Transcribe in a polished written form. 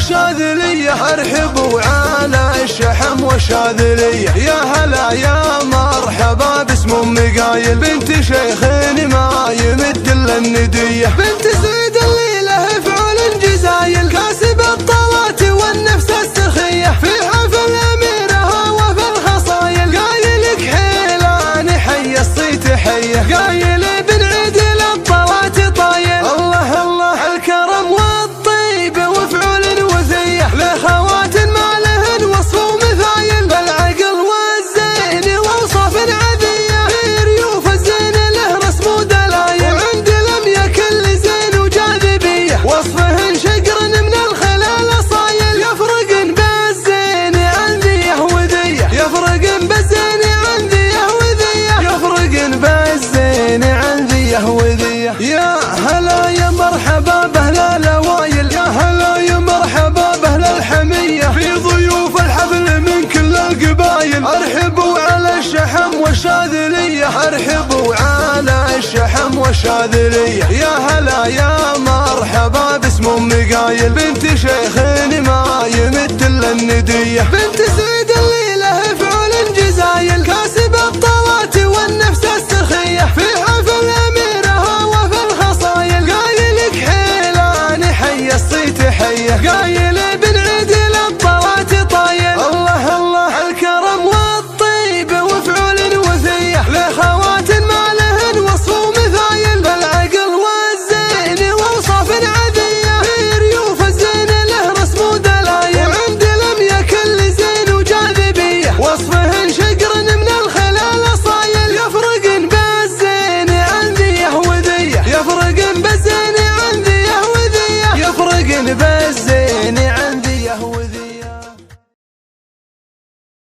والشاذلية، ارحبوا على الشحم والشاذلية. يا هلا يا مرحبا باسم ام قايل، بنت شيخ ما يمد الا الندية، بنت زيد اللي له فعول جزايل، كاسب الطلات والنفس السخية، في حفل اميرها وفي الخصايل. قايلك حيلان حي الصيت حيه، قايل بن عدل الطلات طايل. الله الله الكرم والطيب وفعول وثيه، لخوات ما لهن وصف ومثايل، بالعقل والزين واوصاف عذيه، في ريوف الزين له رسم ودلايل، وعند لميه كل زين وجاذبيه، وصفهن شقر من الخلال صايل. يفرقن بالزين عن ذيه وذيه، يفرقن بالزين عن ذيه وذيه، يفرقن بالزين عن ذيه وذيه. يا هلا يا مرحبا باهل الاوايل، يا هلا يا مرحبا باهل الحميه، في ضيوف الحفل من كل القبايل، ارحبوا على الشحم والشاذليه، ارحبوا على الشحم والشاذليه. يا هلا يا مرحبا باسم ام قايل، بنت شيخ ما يمد الا النديه، بنت زين